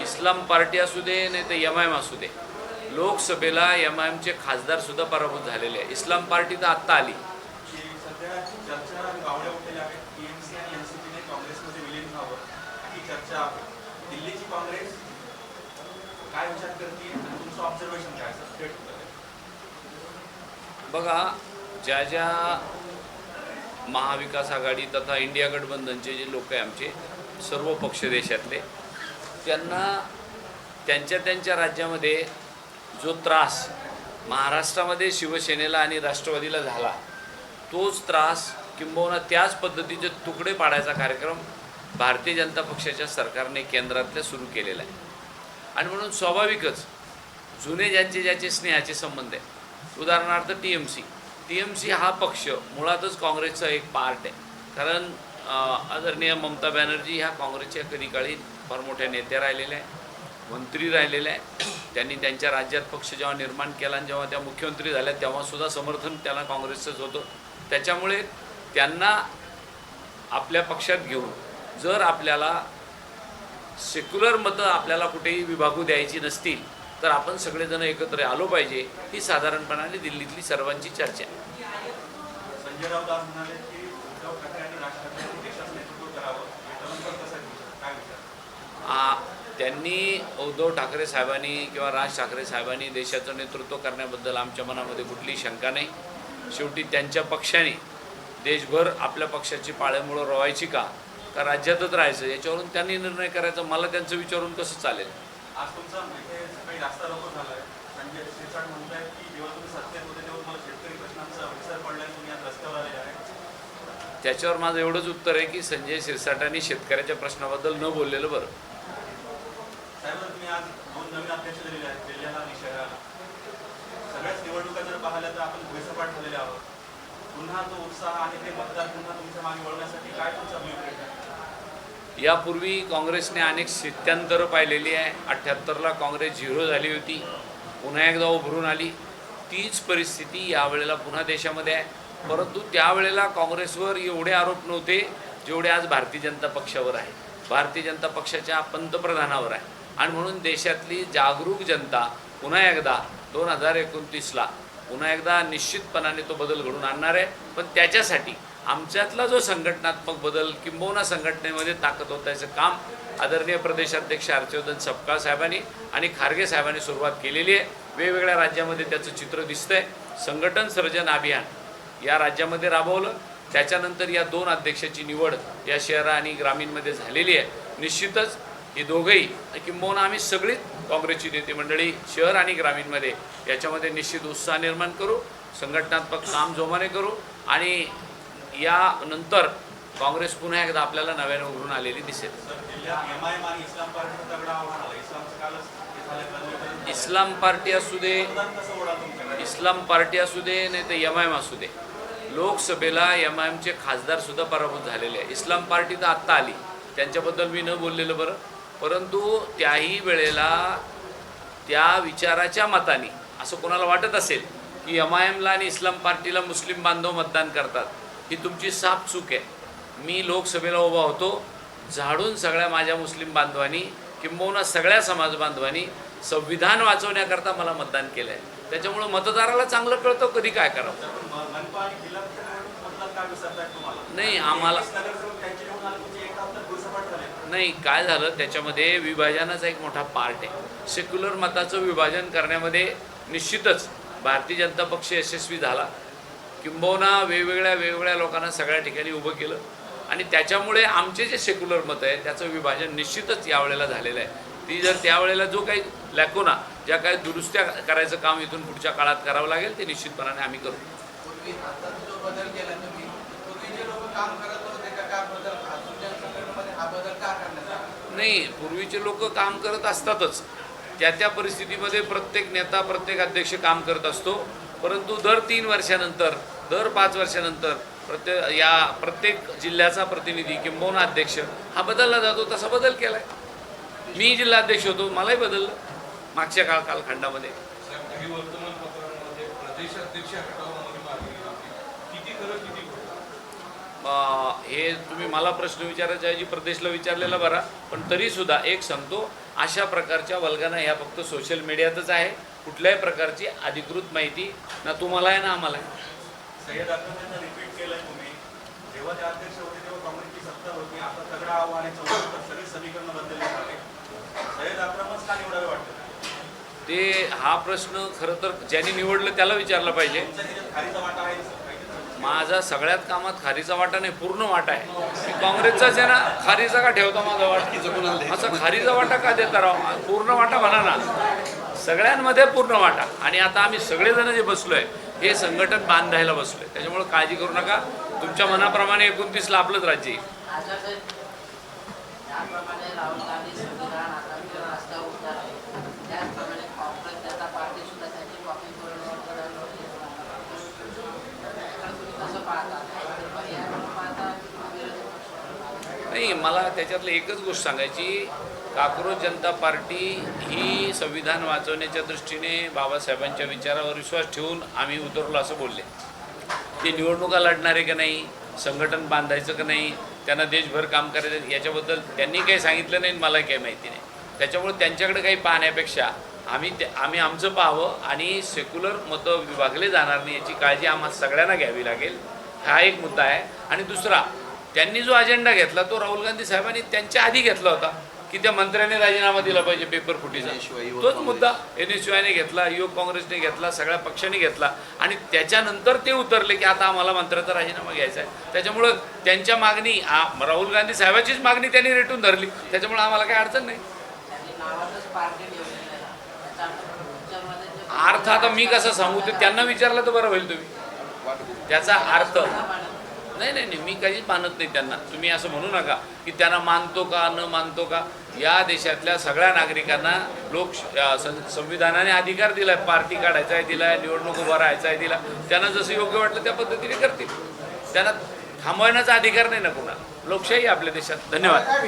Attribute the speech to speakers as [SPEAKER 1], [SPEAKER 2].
[SPEAKER 1] इस्लाम party असू दे नाही तर एम असू दे, लोकसभेला एमआयएमचे खासदार सुद्धा पराभूत झालेले आहे. इस्लाम पार्टी तर आत्ता आली.
[SPEAKER 2] सध्या चर्चा गावड्या उठलेल्या आहेत. टीएमसी आणि एनसीपीने काँग्रेसमध्ये विलीन व्हावं ही चर्चा आहे. दिल्लीची काँग्रेस काय विचार करते आणि तुमचं ऑब्झर्वेशन काय असं थेट उत्तर आहे?
[SPEAKER 1] बघा, ज्या ज्या महाविकास आघाडी तथा इंडिया गठबंधनचे जे लोक आहे आमचे सर्व पक्ष देशातले, त्यांना त्यांच्या राज्यामध्ये जो त्रास महाराष्ट्रामध्ये शिवसेनेला आणि राष्ट्रवादीला झाला, तोच त्रास किंबहुना त्याच पद्धतीचे तुकडे पाडायचा कार्यक्रम भारतीय जनता पक्षाच्या सरकारने केंद्रातल्या सुरू केलेला आहे. आणि म्हणून स्वाभाविकच जुने ज्याचे स्नेहाचे संबंध आहे, उदाहरणार्थ टी एम सी हा पक्ष मुळातच काँग्रेसचा एक पार्ट आहे. कारण आदरणीय ममता बॅनर्जी ह्या काँग्रेसच्या कधी काळी फार मोठ्या नेत्या राहिलेल्या आहे, मंत्री राहिलेल्या आहे. त्यांनी त्यांच्या राज्यात पक्ष जेव्हा निर्माण केला आणि जेव्हा त्या मुख्यमंत्री झाल्या तेव्हासुद्धा समर्थन त्यांना काँग्रेसचंच होतं. त्याच्यामुळे त्यांना आपल्या पक्षात घेऊन जर आपल्याला सेक्युलर मतं आपल्याला कुठेही विभागू द्यायची नसतील तर आपण सगळेजण एकत्र आलो पाहिजे, ही साधारणपणाने दिल्लीतली सर्वांची चर्चा आहे.
[SPEAKER 2] संजय राऊत आज म्हणाले की उद्धव ठाकरे आणि राज ठाकरे देशाचं नेतृत्व करावं, काय विचार?
[SPEAKER 1] त्यांनी उद्धव ठाकरे साहेबांनी किंवा राज ठाकरे साहेबांनी देशाचं नेतृत्व करण्याबद्दल आमच्या मनामध्ये कुठलीही शंका नाही. शेवटी त्यांच्या पक्षाने देशभर आपल्या पक्षाची पाळेमुळं रोवायची का राज्यातच राहायचं, याच्यावरून त्यांनी निर्णय करायचा. मला त्यांचं विचारून कसं चालेल?
[SPEAKER 2] आज तुमचा सकाळी रास्ता रोको झाला आहे. संजय शिरसाट म्हणताय की जेव्हा तुम्ही सत्तेत होते तेव्हा तुम्हाला शेतकरी प्रश्नांचा विसर पडला आणि तुम्ही आज रस्त्यावर आलेले आहे.
[SPEAKER 1] त्याच्यावर माझं एवढंच उत्तर आहे की संजय शिरसाटांनी शेतकऱ्याच्या प्रश्नाबद्दल न बोललेलं बरं.
[SPEAKER 2] साहेब, तुम्ही आज 2 नवीन अध्यक्ष दिलेले आहेत जिल्ह्याला आणि शहराला. सगळ्याच निवडणुका जर पाहिल्या तर आपण भुईसपाट झालेले आहोत. पुन्हा तो उत्साह आणि ते मतदार पुन्हा तुमच्या मागे वळण्यासाठी काय तुमचा ब्लूप्रिंट आहे?
[SPEAKER 1] यापूर्वी काँग्रेसने अनेक स्थित्यांतरं पाहिलेली आहे. 78ला काँग्रेस झिरो झाली होती, पुन्हा एकदा उभरून आली. तीच परिस्थिती यावेळेला पुन्हा देशामध्ये आहे. परंतु त्यावेळेला काँग्रेसवर एवढे आरोप नव्हते जेवढे आज भारतीय जनता पक्षावर आहे, भारतीय जनता पक्षाच्या पंतप्रधानावर आहे. आणि म्हणून देशातली जागरूक जनता पुन्हा एकदा 2029ला पुन्हा एकदा निश्चितपणाने तो बदल घडून आणणार आहे. पण त्याच्यासाठी आमच्यातला जो संघटनात्मक बदल किंबहुना संघटनेमध्ये ताकद होतायचं काम आदरणीय प्रदेशाध्यक्ष हर्षवर्धन सपकाळ साहेबांनी आणि खारगे साहेबांनी सुरुवात केलेली आहे. वेगवेगळ्या राज्यामध्ये त्याचं चित्र दिसतंय. संघटन सर्जन अभियान या राज्यामध्ये राबवलं. त्याच्यानंतर या 2 अध्यक्षाची निवड या शहर आणि ग्रामीणमध्ये झालेली आहे. निश्चितच ही दोघंही किंबहुना आम्ही सगळीच काँग्रेसची नेते मंडळी शहर आणि ग्रामीणमध्ये याच्यामध्ये निश्चित उत्साह निर्माण करू, संघटनात्मक काम जोमाने करू आणि यानंतर काँग्रेस पुन्हा एकदा आपल्याला नव्याने उभरून आलेली दिसेल. इस्लाम पार्टी असू दे नाही तर एम असू दे, लोकसभेला एमआयएमचे खासदार सुद्धा पराभूत झालेले आहे. इस्लाम पार्टी तर आत्ता आली, त्यांच्याबद्दल मी न बोललेलं बरं. परंतु त्याही वेळेला त्या विचाराच्या मताने असं कोणाला वाटत असेल की एमआयएमला आणि इस्लाम पार्टीला मुस्लिम बांधव मतदान करतात, ही तुमची साफ चूक आहे. मी लोकसभेला उभा होतो, झाडून सगळ्या माझ्या मुस्लिम बांधवांनी किंबहुना सगळ्या समाज बांधवांनी संविधान वाचवण्याकरता मला मतदान केलं आहे. त्याच्यामुळं मतदाराला चांगलं कळतं कधी काय करावं. नाही, आम्हाला नाही, काय झालं त्याच्यामध्ये विभाजनाचा एक मोठा पार्ट आहे. सेक्युलर मताचं विभाजन करण्यामध्ये निश्चितच भारतीय जनता पक्ष यशस्वी झाला. किंबहुना वेगवेगळ्या लोकांना सगळ्या ठिकाणी उभं केलं आणि त्याच्यामुळे आमचे जे सेक्युलर मत आहे त्याचं विभाजन निश्चितच यावेळेला झालेलं आहे. ती जर त्यावेळेला जो काही लॅकोना ज्या काही दुरुस्त्या करायचं काम इथून पुढच्या काळात करावं लागेल ते निश्चितपणाने आम्ही करू. नाही, पूर्वीचे लोक काम करत असतातच. त्या परिस्थितीमध्ये प्रत्येक नेता प्रत्येक अध्यक्ष काम करत असतो. परंतु दर 3 वर्षानंतर दर 5 वर्षानंतर प्रत्येक जिल्ह्याचा प्रतिनिधी किंबहुना अध्यक्ष हा बदलला जातो. तसा बदल केला आहे. मी जिल्हाध्यक्ष होतो, मलाही बदललं मागच्या कालखंडामध्ये. हे तुम्ही मला प्रश्न विचारायच्या ऐवजी प्रदेशला विचारलेला बरा. पण तरीसुद्धा एक सांगतो, अशा प्रकारच्या वल्गना ह्या फक्त सोशल मीडियातच आहे. कुठल्याही प्रकारची अधिकृत माहिती ना तुम्हाला आहे ना आम्हाला आहे.
[SPEAKER 2] सय्यद अकरम रिपीट केलंय तुम्ही, जेव्हा ते अध्यक्ष होते तेव्हा काँग्रेसची सत्ता होती, आता तगडा आव्हान आहे, 74 सगळी समीकरणं बदलली झाले. सय्यद अकरमच का निवडावे वाटतं?
[SPEAKER 1] ते हा प्रश्न खरं तर ज्यांनी निवडलं त्याला विचारला पाहिजे.
[SPEAKER 2] तुमचा ह्याच्यात खारीचा वाटा आहे सर?
[SPEAKER 1] माझा सगळ्यात कामात खारीचा वाटा नाही, पूर्ण वाटा आहे. मी काँग्रेसचाच आहे ना, खारीचा का ठेवता माझा वाटा? असा खारीचा वाटा का देता राव? पूर्ण वाटा म्हणा ना, सगळ्यांमध्ये पूर्ण वाटा. आणि आता आम्ही सगळेजण जे बसलो आहे हे संघटन बांधायला बसलो आहे. त्याच्यामुळे काळजी करू नका, तुमच्या मनाप्रमाणे 29ला आपलंच राज्य येईल.
[SPEAKER 3] त्याप्रमाणे राहुल गांधी संविधान आघाडीवर रस्त्यावर उतरणार आहे. त्याचप्रमाणे काँग्रेस जनता पार्टी सुद्धा त्याची कॉपी करून कसं पाहतात? पर्याय म्हणून पाहतात किंवा विरोधी पक्ष?
[SPEAKER 1] नाही, मला त्याच्यातलं एकच गोष्ट सांगायची, काँग्रेस जनता पार्टी ही संविधान वाचवण्याच्या दृष्टीने बाबासाहेबांच्या विचारावर विश्वास ठेवून आम्ही उतरलो असं बोलले. ते निवडणुका लढणारे का नाही, संघटन बांधायचं का नाही, त्यांना देशभर काम करायचं याच्याबद्दल त्यांनी काही सांगितलं नाही, मला काही माहिती नाही. त्याच्यामुळे त्यांच्याकडे काही पाहण्यापेक्षा आम्ही आमचं पाहावं आणि सेक्युलर मतं विभागले जाणार नाही याची काळजी आम्हाला सगळ्यांना घ्यावी लागेल. हा एक मुद्दा आहे. आणि दुसरा, त्यांनी जो अजेंडा घेतला तो राहुल गांधी साहेबांनी त्यांच्या आधी घेतला होता की त्या मंत्र्याने राजीनामा दिला पाहिजे पेपर फुटीचा. तोच मुद्दा NSUIने घेतला, युवक काँग्रेसने घेतला, सगळ्या पक्षांनी घेतला आणि त्याच्यानंतर ते उतरले की आता आम्हाला मंत्र्याचा राजीनामा घ्यायचा आहे. त्याच्यामुळं त्यांच्या मागणी राहुल गांधी साहेबांचीच मागणी त्यांनी रेटून धरली. त्याच्यामुळे आम्हाला काही अडचण नाही.
[SPEAKER 3] त्यांनी नावातच पार्टी ठेवलेली आहे. त्याचा पिक्चरमध्ये जे
[SPEAKER 1] अर्थ आता मी कसं सांगू ते त्यांना विचारलं तर बरं होईल. तुम्ही त्याचा अर्थ नाही नाही नाही मी काहीच मानत नाही त्यांना. तुम्ही असं म्हणू नका की त्यांना मानतो का न मानतो का. या देशातल्या सगळ्या नागरिकांना संविधानाने अधिकार दिला आहे, पार्टी काढायचा आहे दिला आहे, निवडणूक उभा राहायचा आहे दिला. त्यांना जसं योग्य वाटलं त्या पद्धतीने करतील. त्यांना थांबवण्याचा अधिकार नाही ना पुन्हा. लोकशाही आपल्या देशात. धन्यवाद.